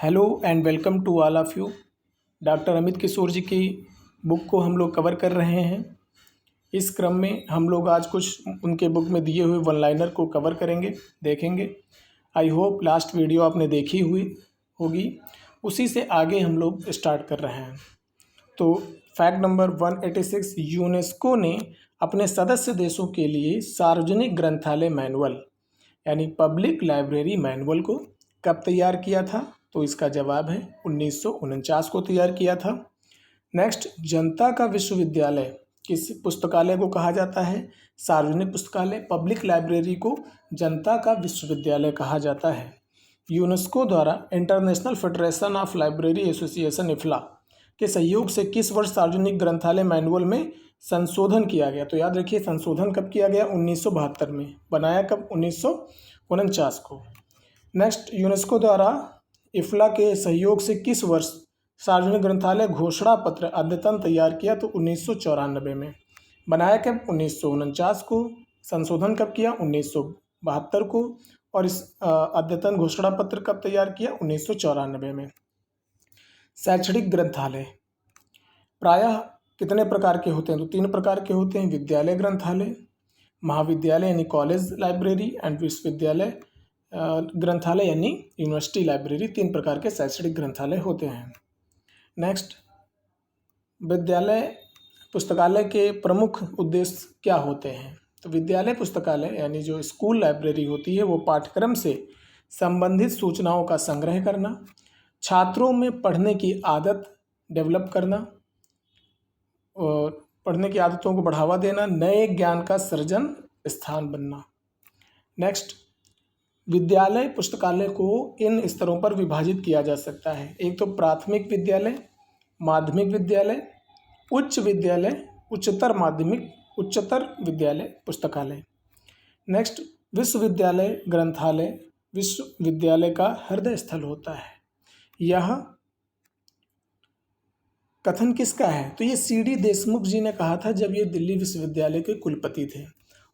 Hello and welcome to all of you. Doctor Amit Kishor ji की book को हम लोग कवर कर रहे हैं। इस क्रम में हम लोग आज कुछ उनके बुक में दिए हुए वन लाइनर को कवर करेंगे, देखेंगे। आई होप लास्ट वीडियो आपने देखी हुई होगी, उसी से आगे हम लोग स्टार्ट कर रहे हैं। तो फैक्ट नंबर 186, यूनेस्को ने अपने सदस्य देशों के लिए सार्वजनिक ग्रंथालय मैनुअल यानी पब्लिक लाइब्रेरी मैनुअल को कब तैयार किया था? तो इसका जवाब है 1949 को तैयार किया था। नेक्स्ट, जनता का विश्वविद्यालय किस पुस्तकालय को कहा जाता है? सार्वजनिक पुस्तकालय, पब्लिक लाइब्रेरी को जनता का विश्वविद्यालय कहा जाता है। यूनेस्को द्वारा international federation of library association IFLA के सहयोग से किस वर्ष सार्वजनिक ग्रंथालय मैनुअल में संशोधन किया गया? तो याद रखिए, संशोधन कब किया गया? 1972 में। बनाया कब? 1949 को। नेक्स्ट, यूनेस्को द्वारा इफ्ला के सहयोग से किस वर्ष सार्वजनिक ग्रंथालय घोषणा पत्र अद्यतन तैयार किया? तो 1994 में। बनाया कब? 1949 को। संशोधन कब किया? 1972 को। और इस अद्यतन घोषणा पत्र कब तैयार किया? 1994 में। शैक्षणिक ग्रंथालय प्रायः कितने प्रकार के होते हैं? तो 3 प्रकार के होते हैं। विद्यालय ग्रंथालय, महाविद्यालय यानी कॉलेज लाइब्रेरी, एंड विश्वविद्यालय ग्रंथालय यानी यूनिवर्सिटी लाइब्रेरी। 3 प्रकार के शैक्षणिक ग्रंथालय होते हैं। नेक्स्ट, विद्यालय पुस्तकालय के प्रमुख उद्देश्य क्या होते हैं? तो विद्यालय पुस्तकालय यानी जो स्कूल लाइब्रेरी होती है वो पाठ्यक्रम से संबंधित सूचनाओं का संग्रह करना, छात्रों में पढ़ने की आदत डेवलप करना और पढ़ने की आदतों को बढ़ावा देना, नए ज्ञान का सृजन स्थान बनना। नेक्स्ट, विद्यालय पुस्तकालय को इन स्तरों पर विभाजित किया जा सकता है। एक तो प्राथमिक विद्यालय, माध्यमिक विद्यालय, उच्च विद्यालय, उच्चतर माध्यमिक, उच्चतर विद्यालय पुस्तकालय। नेक्स्ट, विश्वविद्यालय ग्रंथालय विश्वविद्यालय का हृदय स्थल होता है। यह कथन किसका है? तो ये CD देशमुख जी ने कहा था जब ये दिल्ली विश्वविद्यालय के कुलपति थे।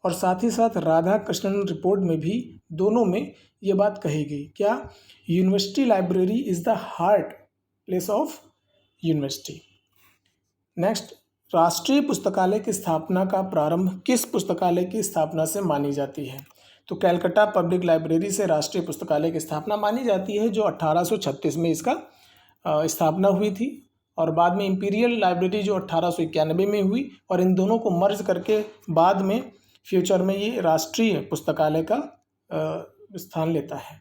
और साथ ही साथ राधा कृष्णन रिपोर्ट में भी दोनों में ये बात कही गई। क्या? University library is the heart place of university. Next, राष्ट्रीय पुस्तकालय की स्थापना का प्रारंभ किस पुस्तकालय की स्थापना से मानी जाती है? तो कैलकाटा पब्लिक लाइब्रेरी से राष्ट्रीय पुस्तकालय की स्थापना मानी जाती है, जो 1836 में इसका स्थापना हुई थी। और बाद में इंपीरियल लाइब्रेरी जो 1891 में हुई, और इन दोनों को मर्ज करके बाद में फ्यूचर में ये राष्ट्रीय पुस्तकालय का स्थान लेता है।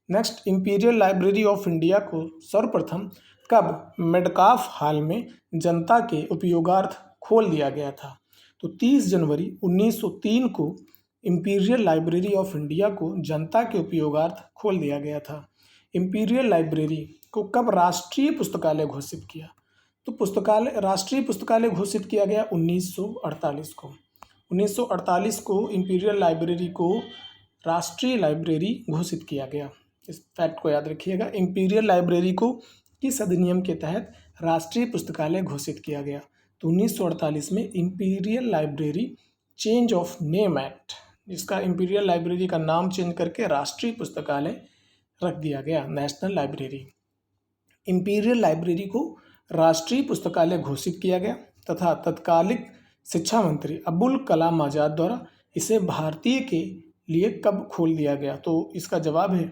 Next, imperial library of India को सर्वप्रथम कब मेडकाफ हॉल में जनता के उपयोगार्थ खोल दिया गया था? तो 30 जनवरी 1903 को इंपीरियल लाइब्रेरी ऑफ इंडिया को जनता के उपयोगार्थ खोल दिया गया था। इंपीरियल लाइब्रेरी को कब राष्ट्रीय पुस्तकालय घोषित किया? तो राष्ट्रीय पुस्तकालय घोषित किया गया 1948 को। 1948 को इंपीरियल लाइब्रेरी को राष्ट्रीय लाइब्रेरी घोषित किया गया। इस फैक्ट को याद रखिएगा। इंपीरियल लाइब्रेरी को किस अधिनियम के तहत राष्ट्रीय पुस्तकालय घोषित किया गया? तो 1948 में imperial library change of name act, जिसका इंपीरियल लाइब्रेरी का नाम चेंज करके राष्ट्रीय पुस्तकालय रख दिया गया, नेशनल लाइब्रेरी। इंपीरियल लाइब्रेरी को राष्ट्रीय पुस्तकालय घोषित किया गया तथा तत्कालिक शिक्षा मंत्री अबुल कलाम आज़ाद द्वारा इसे भारतीय के लिए कब खोल दिया गया? तो इसका जवाब है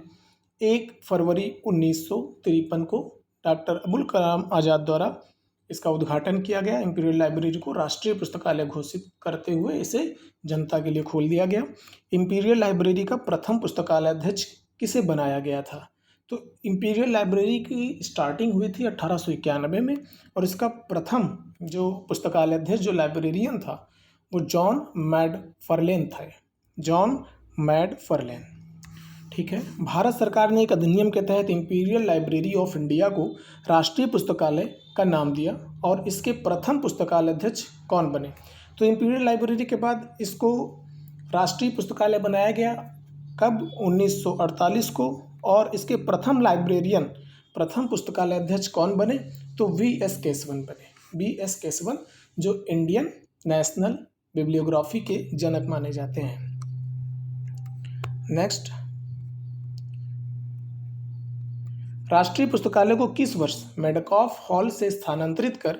1 फरवरी 1953 को डॉक्टर अबुल कलाम आज़ाद द्वारा इसका उद्घाटन किया गया। इंपीरियल लाइब्रेरी को राष्ट्रीय पुस्तकालय घोषित करते हुए इसे जनता के लिए खोल दिया गया। इंपीरियल लाइब्रेरी का प्रथम पुस्तकालयाध्यक्ष किसे बनाया गया था? तो इंपीरियल लाइब्रेरी की स्टार्टिंग हुई थी 1891 में, और इसका प्रथम जो पुस्तकालयाध्यक्ष जो लाइब्रेरियन था वो जॉन मैडफर्लेन थे। जॉन मैडफर्लेन, ठीक है। भारत सरकार ने एक अधिनियम के तहत इंपीरियल लाइब्रेरी ऑफ इंडिया को राष्ट्रीय पुस्तकालय का नाम दिया, और इसके प्रथम पुस्तकालयाध्यक्ष कौन बने? तो इंपीरियल लाइब्रेरी के बाद इसको राष्ट्रीय पुस्तकालय बनाया गया कब? 1948 को। और इसके प्रथम लाइब्रेरियन, प्रथम पुस्तकालयाध्यक्ष कौन बने? तो V.S. केशवन बने। V.S. केशवन जो इंडियन नेशनल बिब्लियोग्राफी के जनक माने जाते हैं। नेक्स्ट, राष्ट्रीय पुस्तकालय को किस वर्ष मेडकॉफ हॉल से स्थानांतरित कर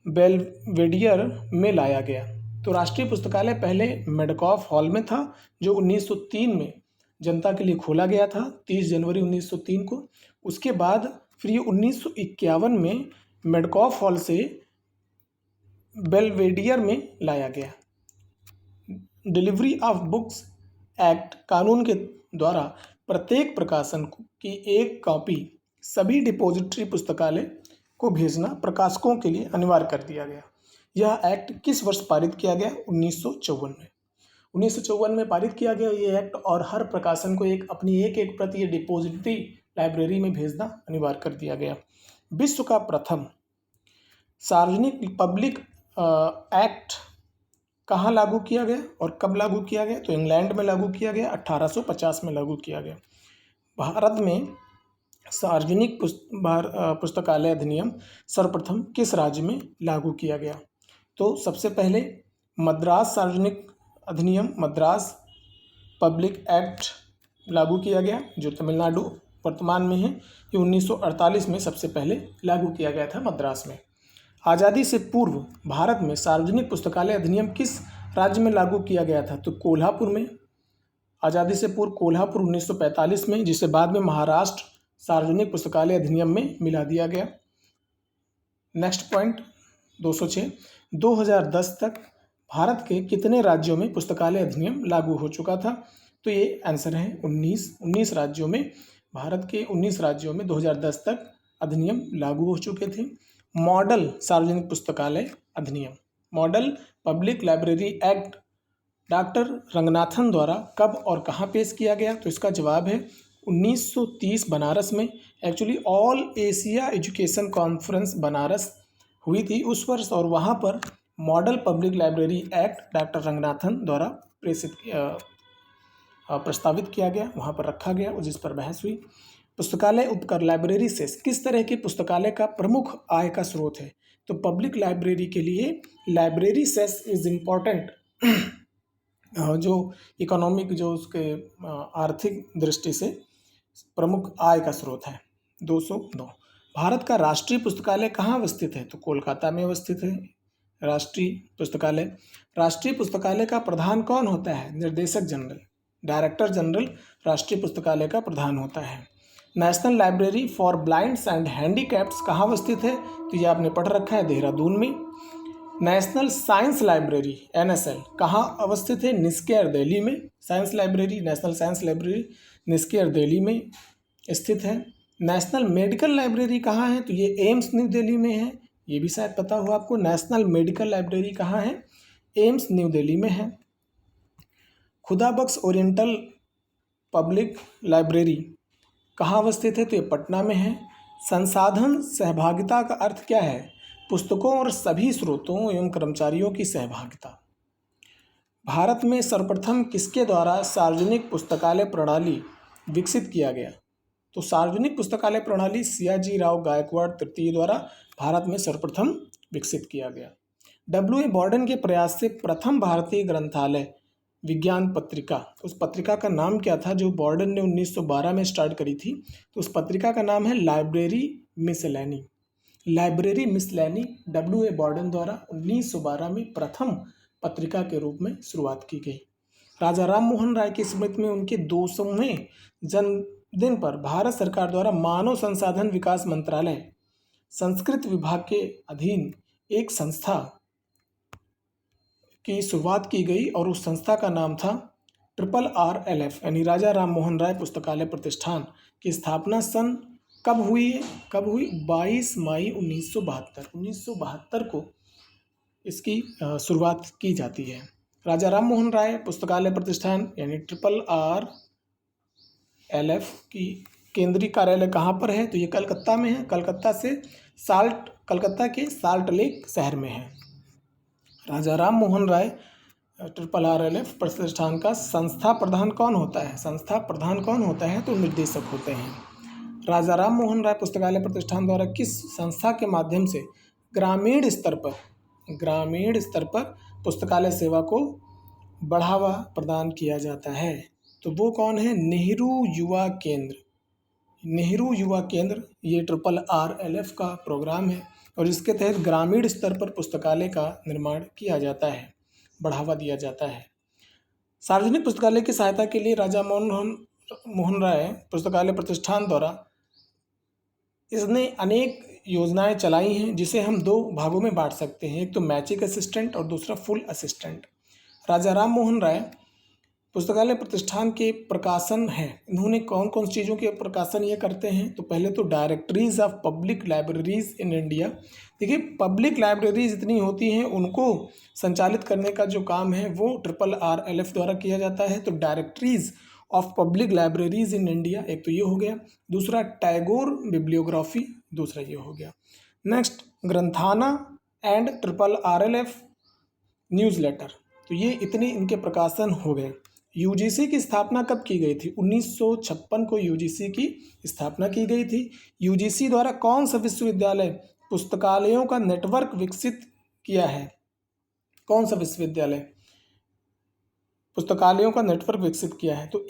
बेल्वेडियर में लाया गया? तो राष्ट्रीय पुस्तकालय पहले मेडकॉफ हॉल में था, जो 1903 में जनता के लिए खोला गया था, 30 जनवरी 1903 को। उसके बाद फिर ये 1951 में मेडकॉफ हॉल से बेल्वेडियर में लाया गया। डिलीवरी ऑफ बुक्स एक्ट कानून के द्वारा प्रत्येक प्रकाशन की एक कॉपी सभी डिपॉजिटरी पुस्तकालय को भेजना प्रकाशकों के लिए अनिवार्य कर दिया गया। यह एक्ट किस वर्ष पारित किया गया? 1954 में। 1954 में पारित किया गया ये एक्ट, और हर प्रकाशन को अपनी एक प्रति ये डिपॉजिटरी लाइब्रेरी में भेजना अनिवार्य कर दिया गया। विश्व का प्रथम सार्वजनिक पब्लिक एक्ट कहाँ लागू किया गया और कब लागू किया गया? तो इंग्लैंड में लागू किया गया, 1850 में लागू किया गया। भारत में सार्वजनिक पुस्तकालय अधिनियम सर्वप्रथम किस राज्य में लागू किया गया? तो सबसे पहले मद्रास सार्वजनिक अधिनियम, मद्रास पब्लिक एक्ट लागू किया गया, जो तमिलनाडु वर्तमान में है। ये 1948 में सबसे पहले लागू किया गया था मद्रास में। आज़ादी से पूर्व भारत में सार्वजनिक पुस्तकालय अधिनियम किस राज्य में लागू किया गया था? तो कोल्हापुर में। आज़ादी से पूर्व कोल्हापुर 1945 में, जिसे बाद में महाराष्ट्र सार्वजनिक पुस्तकालय अधिनियम में मिला दिया गया। नेक्स्ट पॉइंट 206, 2010 तक भारत के कितने राज्यों में पुस्तकालय अधिनियम लागू हो चुका था? तो ये आंसर है 19 राज्यों में। भारत के 19 राज्यों में 2010 तक अधिनियम लागू हो चुके थे। मॉडल सार्वजनिक पुस्तकालय अधिनियम, model public library act doctor Ranganathan द्वारा कब और कहाँ पेश किया गया? तो इसका जवाब है 1930 बनारस में। Actually all Asia education conference Banaras हुई थी उस वर्ष, और वहाँ पर model public library act doctor Ranganathan द्वारा प्रस्तावित किया गया, वहाँ पर रखा गया और जिस पर बहस हुई। पुस्तकालय उपकर लाइब्रेरी सेस किस तरह के पुस्तकालय का प्रमुख आय का स्रोत है? तो पब्लिक लाइब्रेरी के लिए लाइब्रेरी सेस इज इम्पॉर्टेंट, जो इकोनॉमिक, जो उसके आर्थिक दृष्टि से प्रमुख आय का स्रोत है। 209, भारत का राष्ट्रीय पुस्तकालय कहाँ अवस्थित है? तो कोलकाता में अवस्थित है राष्ट्रीय पुस्तकालय। राष्ट्रीय पुस्तकालय का प्रधान कौन होता है? निर्देशक जनरल, डायरेक्टर जनरल राष्ट्रीय पुस्तकालय का प्रधान होता है। National library for blinds and handicappeds कहाँ अवस्थित है? तो ये आपने पढ़ रखा है, देहरादून में। नेशनल साइंस लाइब्रेरी NSL कहाँ अवस्थित है? निस्केर, दिल्ली में। Science library, national science library निस्केर, दिल्ली में स्थित है। नेशनल मेडिकल लाइब्रेरी कहाँ है? तो ये एम्स न्यू दिल्ली में है, ये भी शायद पता हो आपको। नेशनल मेडिकल लाइब्रेरी कहाँ है? एम्स न्यू दिल्ली में है। खुदाबख्श ओरिएंटल पब्लिक लाइब्रेरी कहाँ अवस्थित है? तो ये पटना में है। संसाधन सहभागिता का अर्थ क्या है? पुस्तकों और सभी स्रोतों एवं कर्मचारियों की सहभागिता। भारत में सर्वप्रथम किसके द्वारा सार्वजनिक पुस्तकालय प्रणाली विकसित किया गया? तो सार्वजनिक पुस्तकालय प्रणाली सियाजी राव गायकवाड़ तृतीय द्वारा भारत में सर्वप्रथम विकसित किया गया। W.A. बॉर्डन के प्रयास से प्रथम भारतीय ग्रंथालय विज्ञान पत्रिका, उस पत्रिका का नाम क्या था जो बॉर्डन ने 1912 में स्टार्ट करी थी? तो उस पत्रिका का नाम है लाइब्रेरी मिसलेनी। Library मिसलेनी W.A. बॉर्डन द्वारा 1912 में प्रथम पत्रिका के रूप में शुरुआत की गई। राजा राम मोहन राय की स्मृति में उनके 200वें जन्मदिन पर भारत सरकार द्वारा मानव संसाधन विकास मंत्रालय संस्कृत विभाग के अधीन एक संस्था की शुरुआत की गई, और उस संस्था का नाम था RRLF यानी राजा राम मोहन राय पुस्तकालय प्रतिष्ठान की स्थापना सन कब हुई है? 22 मई 1972 को इसकी शुरुआत की जाती है। राजा राम मोहन राय पुस्तकालय प्रतिष्ठान यानी RRLF की केंद्रीय कार्यालय कहाँ पर है? तो ये कलकत्ता में है। कलकत्ता के साल्ट लेक शहर में है। राजा राम मोहन राय RRLF प्रतिष्ठान का संस्था प्रधान कौन होता है? संस्था प्रधान कौन होता है? तो निर्देशक होते हैं। राजा राम मोहन राय पुस्तकालय प्रतिष्ठान द्वारा किस संस्था के माध्यम से ग्रामीण स्तर पर पुस्तकालय सेवा को बढ़ावा प्रदान किया जाता है? तो वो कौन है? नेहरू युवा केंद्र। नेहरू युवा केंद्र, ये RRLF का प्रोग्राम है और इसके तहत ग्रामीण स्तर पर पुस्तकालय का निर्माण किया जाता है, बढ़ावा दिया जाता है। सार्वजनिक पुस्तकालय की सहायता के लिए राजा मोहन राय पुस्तकालय प्रतिष्ठान द्वारा इसने अनेक योजनाएं चलाई हैं, जिसे हम दो भागों में बांट सकते हैं, एक तो मैजिक असिस्टेंट और दूसरा फुल असिस्टेंट। राजा राम मोहन राय पुस्तकालय प्रतिष्ठान के प्रकाशन हैं, इन्होंने कौन कौन सी चीज़ों के प्रकाशन ये करते हैं? तो पहले तो directories of public libraries in India. देखिए, पब्लिक लाइब्रेरीज इतनी होती हैं, उनको संचालित करने का जो काम है वो RRLF द्वारा किया जाता है। तो directories of public libraries in India, एक तो ये हो गया। दूसरा टैगोर बिब्लियोग्राफी, दूसरा ये हो गया। Next Granthana and RRLF newsletter, तो ये इतने इनके प्रकाशन हो गए। यूजीसी की स्थापना कब की गई थी? 1956 को यूजीसी की स्थापना की गई थी। यूजीसी द्वारा कौन सा विश्वविद्यालय पुस्तकालयों का नेटवर्क विकसित किया है? कौन सा विश्वविद्यालय पुस्तकालयों का नेटवर्क विकसित किया है? तो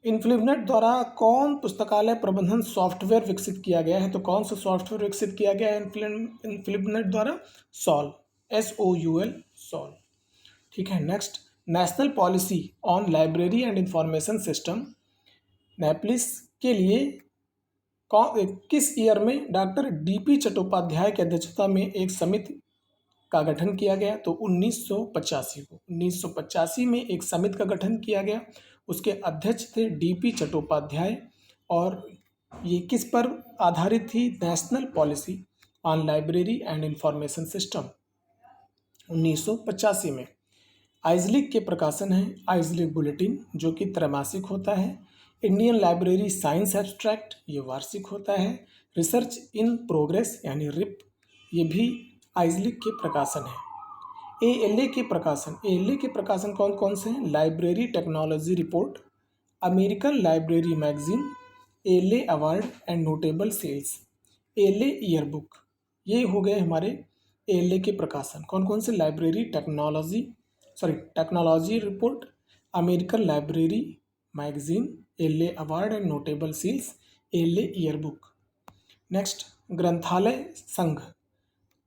इनफिलिपनेट द्वारा कौन पुस्तकालय प्रबंधन सॉफ्टवेयर विकसित किया गया है? तो कौन सा सॉफ्टवेयर विकसित किया गया है इनफिलिपनेट द्वारा? SOL, SOUL। ठीक है। Next, national policy on library and information system, NAPLIS के लिए किस ईयर में डॉक्टर DP चट्टोपाध्याय की अध्यक्षता में एक समिति का गठन किया गया? तो 1985 को, 1985 में एक समिति का गठन किया गया। उसके अध्यक्ष थे DP चट्टोपाध्याय और ये किस पर आधारित थी? National policy on library and information system, 1985 में। आइजलिक के प्रकाशन है आइजलिक बुलेटिन, जो कि त्रैमासिक होता है। इंडियन लाइब्रेरी साइंस एब्स्ट्रैक्ट, ये वार्षिक होता है। रिसर्च इन प्रोग्रेस यानी RIP, ये भी आइजलिक के प्रकाशन है। ALA के प्रकाशन कौन कौन से हैं? Library technology report, American library magazine, ALA award and notable sales, ALA yearbook, ये हो गए हमारे ALA के प्रकाशन। कौन कौन से? Library technology report, American library magazine, ALA award and notable sales, ALA yearbook. Next, ग्रंथालय संघ,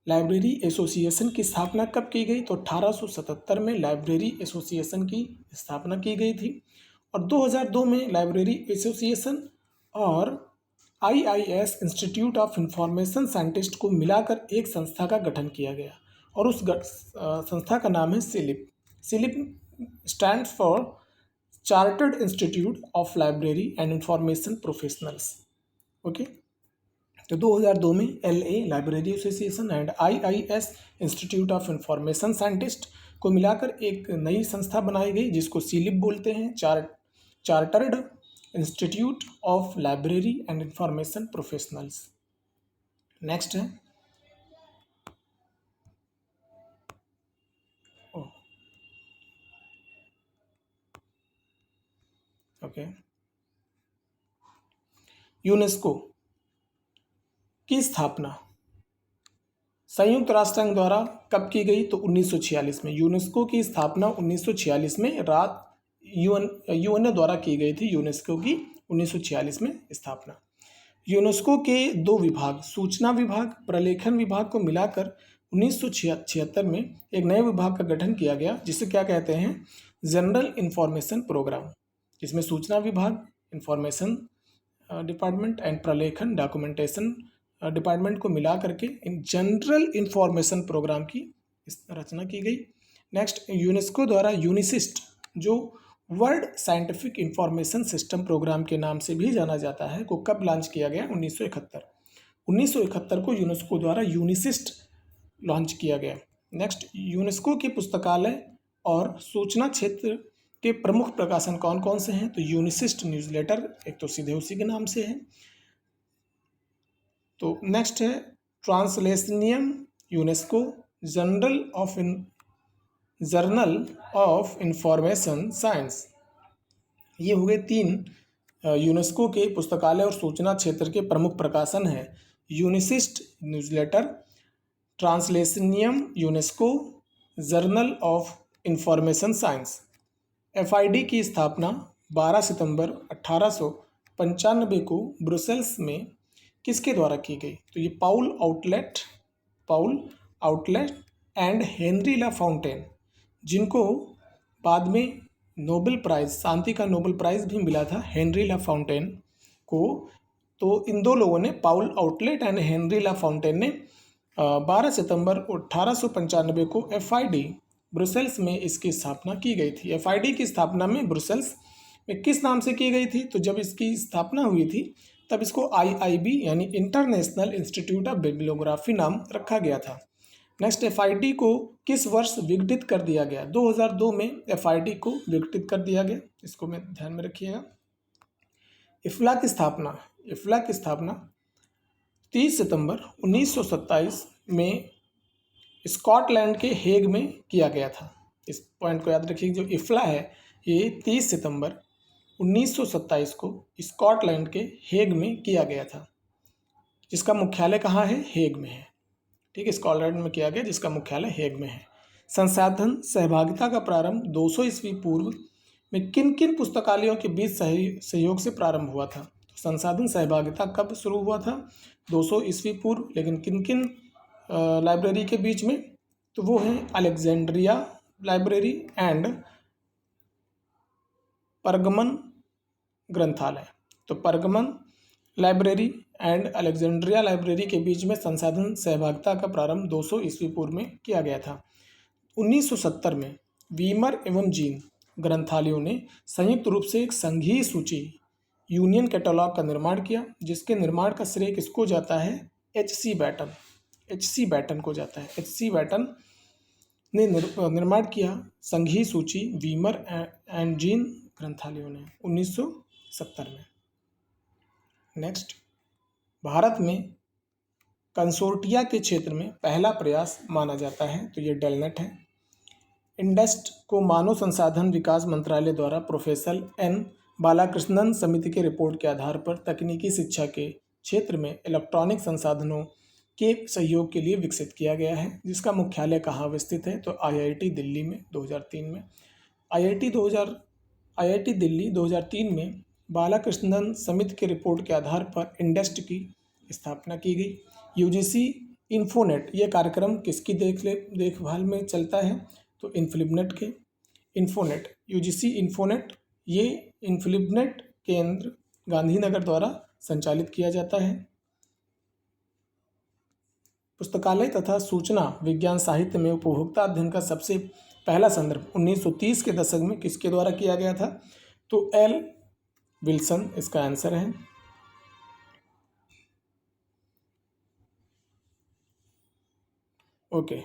लाइब्रेरी एसोसिएशन की स्थापना कब की गई? तो 1877 में लाइब्रेरी एसोसिएशन की स्थापना की गई थी और 2002 में लाइब्रेरी एसोसिएशन और IIS institute of information scientist को मिलाकर एक संस्था का गठन किया गया और उस संस्था का नाम है SILIP। SILIP stands for chartered institute of library and information professionals. Okay, तो 2002 में LA library association and IIS institute of information scientist को मिलाकर एक नई संस्था बनाई गई, जिसको SILIP बोलते हैं, chartered institute of library and information professionals. Next है यूनेस्को की स्थापना संयुक्त राष्ट्र संघ द्वारा कब की गई? तो 1946 में। यूनेस्को की स्थापना 1946 में UN द्वारा की गई थी। यूनेस्को की 1946 में स्थापना। यूनेस्को के दो विभाग, सूचना विभाग, प्रलेखन विभाग को मिलाकर 1976 में एक नए विभाग का गठन किया गया, जिसे क्या कहते हैं? जनरल इंफॉर्मेशन प्रोग्राम, जिसमें सूचना विभाग, इंफॉर्मेशन डिपार्टमेंट एंड प्रलेखन डॉक्यूमेंटेशन डिपार्टमेंट को मिला करके इन जनरल इंफॉर्मेशन प्रोग्राम की रचना की गई। नेक्स्ट, यूनेस्को द्वारा यूनिसिस्ट, जो world scientific information system program के नाम से भी जाना जाता है, को कब लॉन्च किया गया? 1971 को यूनेस्को द्वारा यूनिसिस्ट लॉन्च किया गया। नेक्स्ट, यूनेस्को के पुस्तकालय और सूचना क्षेत्र के प्रमुख प्रकाशन कौन कौन से हैं? तो यूनिसिस्ट न्यूज़लेटर, एक तो सीधे उसी के नाम से है। तो नेक्स्ट है ट्रांसलेशनियम UNESCO, journal of information science. ये हो गए 3 यूनेस्को के पुस्तकालय और सूचना क्षेत्र के प्रमुख प्रकाशन हैं। यूनिसिस्ट न्यूज़लेटर, ट्रांसलेशनियम UNESCO, journal of information science. FID की स्थापना 12 सितंबर 1895 को ब्रुसेल्स में किसके द्वारा की गई? तो ये Paul Otlet and Henri La Fontaine, जिनको बाद में नोबेल प्राइज़, शांति का नोबेल प्राइज़ भी मिला था हेनरी ला फाउंटेन को। तो इन दो लोगों ने, Paul Otlet and Henri La Fontaine ने 12 सितंबर 1895 को FID ब्रुसेल्स में इसकी स्थापना की गई थी। FID की स्थापना में ब्रुसेल्स में किस नाम से की गई थी? तो जब इसकी स्थापना हुई थी तब इसको IIB यानी इंटरनेशनल इंस्टीट्यूट ऑफ बिब्लियोग्राफी नाम रखा गया था। नेक्स्ट, FID को किस वर्ष विघटित कर दिया गया? 2002 में FID को विघटित कर दिया गया, इसको में ध्यान में रखिएगा। इफ्ला की स्थापना 30 सितंबर 1927 में स्कॉटलैंड के हेग में किया गया था। इस पॉइंट को याद रखिए, जो इफ्ला है ये 30 सितंबर 1927 को स्कॉटलैंड के हेग में किया गया था, जिसका मुख्यालय कहाँ है? हेग में है। ठीक है, स्कॉटलैंड में किया गया, जिसका मुख्यालय हेग में है। संसाधन सहभागिता का प्रारंभ 200 ईस्वी पूर्व में किन किन पुस्तकालयों के बीच सहयोग से प्रारंभ हुआ था? तो संसाधन सहभागिता कब शुरू हुआ था? 200 ईस्वी पूर्व। लेकिन किन किन लाइब्रेरी के बीच में? तो वो है अलेक्जेंड्रिया लाइब्रेरी एंड परगमन ग्रंथालय। तो परगमन लाइब्रेरी एंड अलेक्जेंड्रिया लाइब्रेरी के बीच में संसाधन सहभागिता का प्रारंभ 200 ईस्वी पूर्व में किया गया था। 1970 में वीमर एवं जीन ग्रंथालयों ने संयुक्त रूप से एक संघीय सूची यूनियन कैटलॉग का निर्माण किया, जिसके निर्माण का श्रेय किसको जाता है? HC बैटन को जाता है। HC बैटन ने निर्माण किया संघीय सूची वीमर एंड जीन ग्रंथालयों ने 1970 में। नेक्स्ट, भारत में कंसोर्टिया के क्षेत्र में पहला प्रयास माना जाता है, तो ये डेलनेट है। इंडस्ट को मानव संसाधन विकास मंत्रालय द्वारा प्रोफेसर N बालाकृष्णन समिति के रिपोर्ट के आधार पर तकनीकी शिक्षा के क्षेत्र में इलेक्ट्रॉनिक संसाधनों के सहयोग के लिए विकसित किया गया है, जिसका मुख्यालय कहाँ अवस्थित है? तो IIT दिल्ली में 2003 में। IIT दिल्ली 2003 में बालाकृष्णन समिति के रिपोर्ट के आधार पर इंडस्ट की स्थापना की गई। UGC इन्फोनेट ये कार्यक्रम किसकी देखभाल में चलता है? तो इन्फिलिपनेट के। UGC इन्फोनेट ये इन्फिलिपनेट केंद्र गांधीनगर द्वारा संचालित किया जाता है। पुस्तकालय तथा सूचना विज्ञान साहित्य में उपभोक्ता अध्ययन का सबसे पहला संदर्भ 1930 के दशक में किसके द्वारा किया गया था? तो L विल्सन इसका आंसर है। ओके।